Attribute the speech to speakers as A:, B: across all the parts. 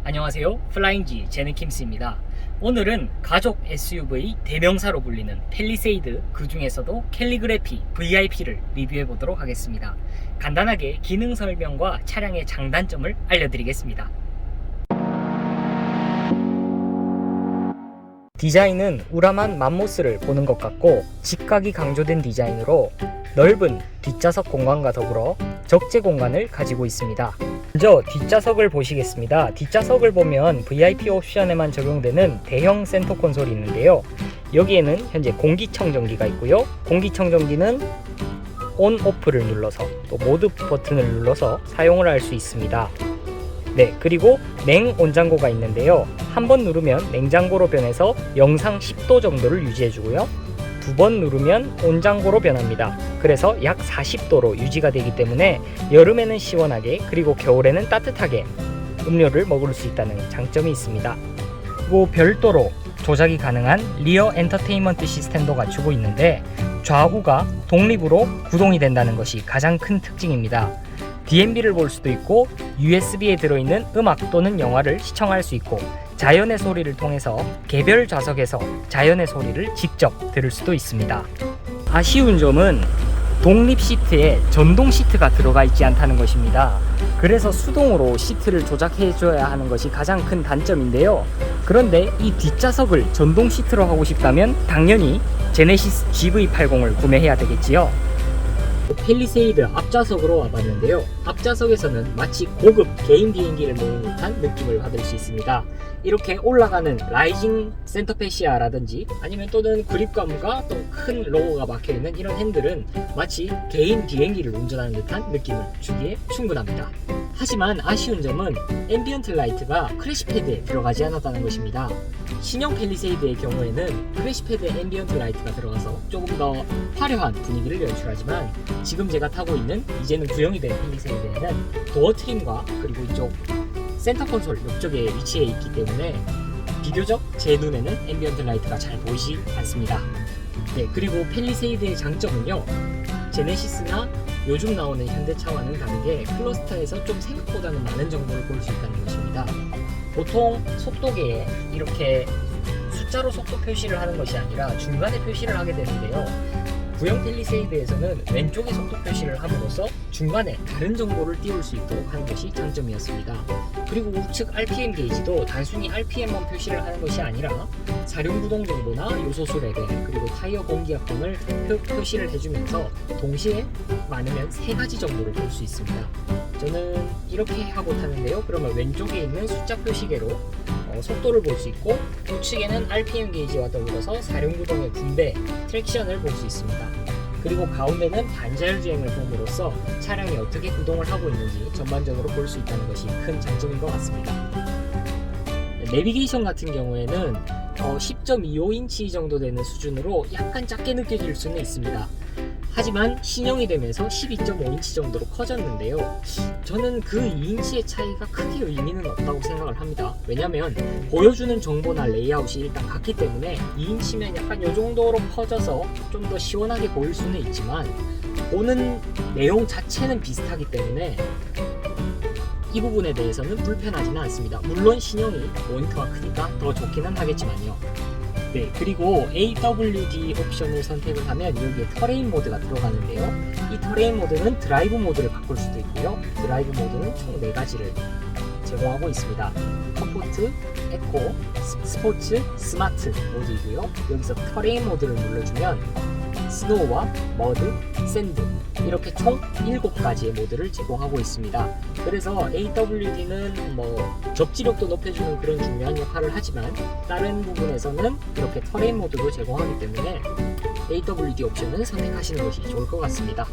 A: 안녕하세요. 플라잉지 제네킴스입니다. 오늘은 가족 SUV 대명사로 불리는 팰리세이드, 그 중에서도 캘리그래피 VIP를 리뷰해 보도록 하겠습니다. 간단하게 기능 설명과 차량의 장단점을 알려드리겠습니다. 디자인은 우람한 맘모스를 보는 것 같고 직각이 강조된 디자인으로 넓은 뒷좌석 공간과 더불어 적재 공간을 가지고 있습니다. 먼저 뒷좌석을 보시겠습니다. 뒷좌석을 보면 VIP 옵션에만 적용되는 대형 센터 콘솔이 있는데요. 여기에는 현재 공기청정기가 있고요. 공기청정기는 온, 오프를 눌러서 또 모드 버튼을 눌러서 사용을 할 수 있습니다. 그리고 냉온장고가 있는데요. 한 번 누르면 냉장고로 변해서 영상 10도 정도를 유지해주고요. 두 번 누르면 온장고로 변합니다. 그래서 약 40도로 유지가 되기 때문에 여름에는 시원하게 그리고 겨울에는 따뜻하게 음료를 먹을 수 있다는 장점이 있습니다. 그리고 별도로 조작이 가능한 리어 엔터테인먼트 시스템도 갖추고 있는데 좌우가 독립으로 구동이 된다는 것이 가장 큰 특징입니다. DMB를 볼 수도 있고 USB에 들어있는 음악 또는 영화를 시청할 수 있고 자연의 소리를 통해서 개별 좌석에서 자연의 소리를 직접 들을 수도 있습니다. 아쉬운 점은 독립 시트에 전동 시트가 들어가 있지 않다는 것입니다. 그래서 수동으로 시트를 조작해 줘야 하는 것이 가장 큰 단점인데요. 그런데 이 뒷좌석을 전동 시트로 하고 싶다면 당연히 제네시스 GV80을 구매해야 되겠지요. 팰리세이드 앞좌석으로 와봤는데요. 앞좌석에서는 마치 고급 개인 비행기를 모는 듯한 느낌을 받을 수 있습니다. 이렇게 올라가는 라이징 센터 패시아라든지 아니면 또는 그립감과 또 큰 로고가 박혀있는 이런 핸들은 마치 개인 비행기를 운전하는 듯한 느낌을 주기에 충분합니다. 하지만 아쉬운 점은 앰비언트 라이트가 크래시패드에 들어가지 않았다는 것입니다. 신형 팰리세이드의 경우에는 크래시패드에 앰비언트 라이트가 들어가서 조금 더 화려한 분위기를 연출하지만 지금 제가 타고 있는 이제는 구형이 된 팰리세이드에는 도어 트림과 그리고 이쪽 센터 콘솔 옆쪽에 위치해 있기 때문에 비교적 제 눈에는 앰비언트 라이트가 잘 보이지 않습니다. 그리고 팰리세이드의 장점은요, 제네시스나 요즘 나오는 현대차와는 다르게 클러스터에서 좀 생각보다는 많은 정보를 볼 수 있다는 것입니다. 보통 속도계에 이렇게 숫자로 속도 표시를 하는 것이 아니라 중간에 표시를 하게 되는데요. 구형 팰리세이드에서는 왼쪽에 속도 표시를 함으로써 중간에 다른 정보를 띄울 수 있도록 하는 것이 장점이었습니다. 그리고 우측 RPM 게이지도 단순히 RPM만 표시를 하는 것이 아니라 사륜구동 정보나 요소수 레벨 그리고 타이어 공기압 등을 표시를 해주면서 동시에 많으면 3가지 정보를 볼 수 있습니다. 저는 이렇게 하고 타는데요. 그러면 왼쪽에 있는 숫자 표시계로 속도를 볼 수 있고 우측에는 RPM 게이지와 더불어서 사륜구동의 분배, 트랙션을 볼 수 있습니다. 그리고 가운데는 반자율주행을 봄으로써 차량이 어떻게 구동을 하고 있는지 전반적으로 볼 수 있다는 것이 큰 장점인 것 같습니다. 내비게이션 같은 경우에는 10.25인치 정도 되는 수준으로 약간 작게 느껴질 수는 있습니다. 하지만 신형이 되면서 12.5인치 정도로 커졌는데요. 저는 그 2인치의 차이가 크게 의미는 없다고 생각을 합니다. 왜냐면 보여주는 정보나 레이아웃이 일단 같기 때문에 2인치면 약간 이 정도로 커져서 좀 더 시원하게 보일 수는 있지만 보는 내용 자체는 비슷하기 때문에 이 부분에 대해서는 불편하지는 않습니다. 물론 신형이 모니터가 크니까 더 좋기는 하겠지만요. 그리고 AWD 옵션을 선택을 하면 여기에 터레인 모드가 들어가는데요. 이 터레인 모드는 드라이브 모드를 바꿀 수도 있고요. 드라이브 모드는 총 4가지를 제공하고 있습니다. 컴포트, 에코, 스포츠, 스마트 모드이고요. 여기서 터레인 모드를 눌러주면 스노우와 머드, 샌드 이렇게 총 7가지의 모드를 제공하고 있습니다. 그래서 AWD는 접지력도 높여주는 그런 중요한 역할을 하지만 다른 부분에서는 이렇게 터레인 모드도 제공하기 때문에 AWD 옵션을 선택하시는 것이 좋을 것 같습니다.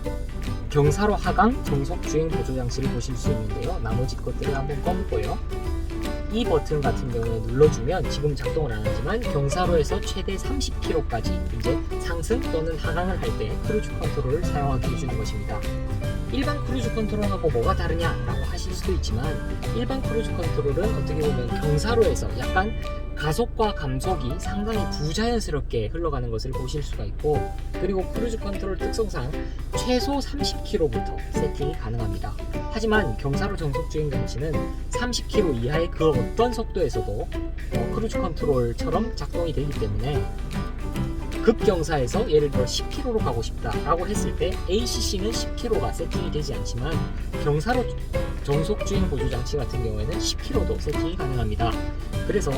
A: 경사로 하강, 정속 주행 보조 장치를 보실 수 있는데요. 나머지 것들을 한번 꺼볼게요. 이 버튼 같은 경우에 눌러주면 지금 작동을 안 하지만 경사로에서 최대 30km까지 이제 상승 또는 하강을 할 때 크루즈 컨트롤을 사용하게 해주는 것입니다. 일반 크루즈 컨트롤하고 뭐가 다르냐라고 하실 수도 있지만, 일반 크루즈 컨트롤은 어떻게 보면 경사로에서 약간 가속과 감속이 상당히 부자연스럽게 흘러가는 것을 보실 수가 있고, 그리고 크루즈 컨트롤 특성상 최소 30km부터 세팅이 가능합니다. 하지만 경사로 정속주행 장치는 30km 이하의 그 어떤 속도에서도 크루즈 컨트롤처럼 작동이 되기 때문에, 급경사에서 예를 들어 10km로 가고 싶다라고 했을 때 ACC는 10km가 세팅이 되지 않지만, 경사로 정속주행 보조장치 같은 경우에는 10km도 세팅이 가능합니다. 그래서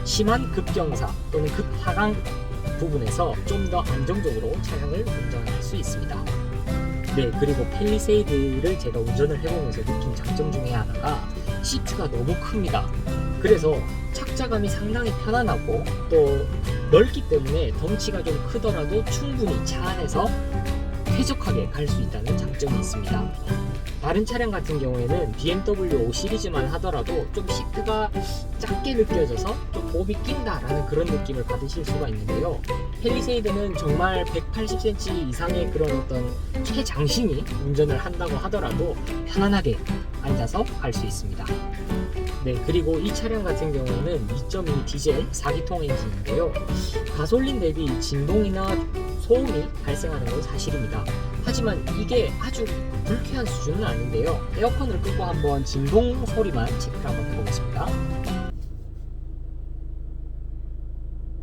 A: 심한 급경사 또는 급하강 부분에서 좀 더 안정적으로 차량을 운전할 수 있습니다. 네, 그리고 팰리세이드를 제가 운전을 해보면서 느낀 장점 중에 하나가 시트가 너무 큽니다. 그래서 착자감이 상당히 편안하고 또 넓기 때문에 덩치가 좀 크더라도 충분히 차 안에서 쾌적하게 갈 수 있다는 장점이 있습니다. 다른 차량 같은 경우에는 BMW 5 시리즈만 하더라도 좀 시트가 작게 느껴져서 좀 곱이 낀다라는 그런 느낌을 받으실 수가 있는데요. 팰리세이드는 정말 180cm 이상의 그런 어떤 최장신이 운전을 한다고 하더라도 편안하게 앉아서 갈 수 있습니다. 네, 그리고 이 차량 같은 경우에는 2.2 디젤 4기통 엔진인데요. 가솔린 대비 진동이나 소음이 발생하는 건 사실입니다. 하지만 이게 아주 불쾌한 수준은 아닌데요. 에어컨을 끄고 한번 진동 소리만 체크를 한번 해보겠습니다.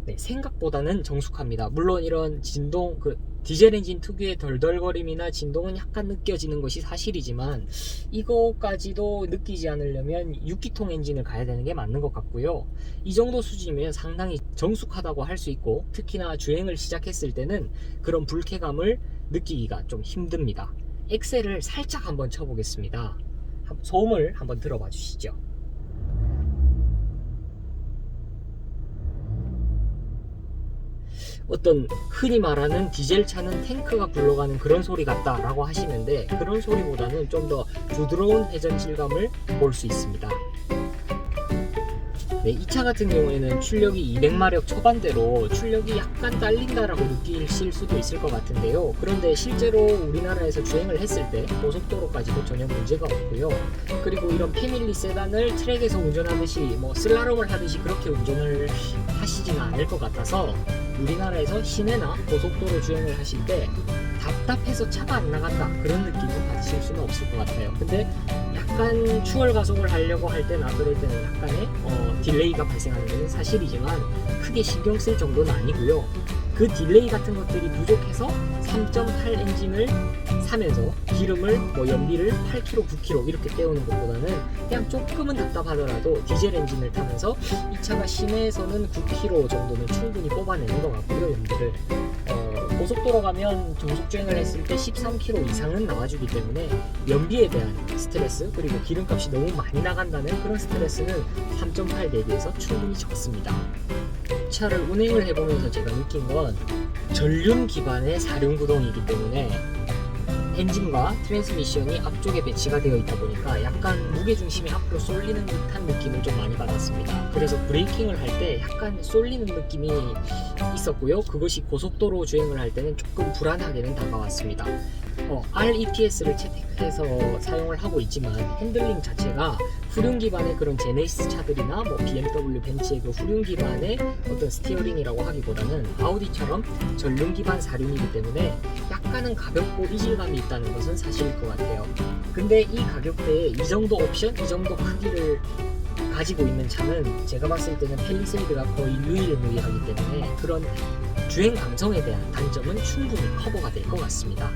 A: 네, 생각보다는 정숙합니다. 물론 이런 진동, 디젤 엔진 특유의 덜덜거림이나 진동은 약간 느껴지는 것이 사실이지만, 이거까지도 느끼지 않으려면 6기통 엔진을 가야 되는 게 맞는 것 같고요. 이 정도 수준이면 상당히 정숙하다고 할 수 있고, 특히나 주행을 시작했을 때는 그런 불쾌감을 느끼기가 좀 힘듭니다. 엑셀을 살짝 한번 쳐보겠습니다. 소음을 한번 들어봐 주시죠. 어떤 흔히 말하는 디젤 차는 탱크가 굴러가는 그런 소리 같다라고 하시는데, 그런 소리보다는 좀 더 부드러운 회전 질감을 볼 수 있습니다. 네, 이 차 같은 경우에는 출력이 200마력 초반대로 출력이 약간 딸린다라고 느끼실 수도 있을 것 같은데요. 그런데 실제로 우리나라에서 주행을 했을 때 고속도로까지도 전혀 문제가 없고요. 그리고 이런 패밀리 세단을 트랙에서 운전하듯이 슬라롬을 하듯이 그렇게 운전을 하시지는 않을 것 같아서, 우리나라에서 시내나 고속도로 주행을 하실 때 답답해서 차가 안 나간다 그런 느낌을 받으실 수는 없을 것 같아요. 근데 약간 추월 가속을 하려고 할 때나 그럴 때는 약간의 딜레이가 발생하는 것은 사실이지만 크게 신경 쓸 정도는 아니고요. 그 딜레이 같은 것들이 부족해서 3.8 엔진을 사면서 기름을 연비를 8km, 9km 이렇게 때우는 것보다는 그냥 조금은 답답하더라도 디젤 엔진을 타면서 이 차가 시내에서는 9km 정도는 충분히 뽑아내는 것 같고요. 연비를 고속도로 가면 정속주행을 했을 때 13km 이상은 나와주기 때문에 연비에 대한 스트레스, 그리고 기름값이 너무 많이 나간다는 그런 스트레스는 3.8 대비해서 충분히 적습니다. 차를 운행을 해보면서 제가 느낀 건 전륜 기반의 4륜 구동이기 때문에 엔진과 트랜스미션이 앞쪽에 배치가 되어 있다 보니까 약간 무게중심이 앞으로 쏠리는 듯한 느낌을 좀 많이 받았습니다. 그래서 브레이킹을 할 때 약간 쏠리는 느낌이 있었고요. 그것이 고속도로 주행을 할 때는 조금 불안하게는 다가왔습니다. REPS를 채택해서 사용을 하고 있지만 핸들링 자체가 후륜 기반의 그런 제네시스 차들이나 BMW 벤츠의 그 후륜 기반의 어떤 스티어링이라고 하기보다는 아우디처럼 전륜 기반 4륜이기 때문에 약간은 가볍고 이질감이 있다는 것은 사실일 것 같아요. 근데 이 가격대에 이 정도 옵션, 이 정도 크기를 가지고 있는 차는 제가 봤을 때는 팰리세이드가 거의 유일무이하기 때문에 그런 주행 감성에 대한 단점은 충분히 커버가 될 것 같습니다.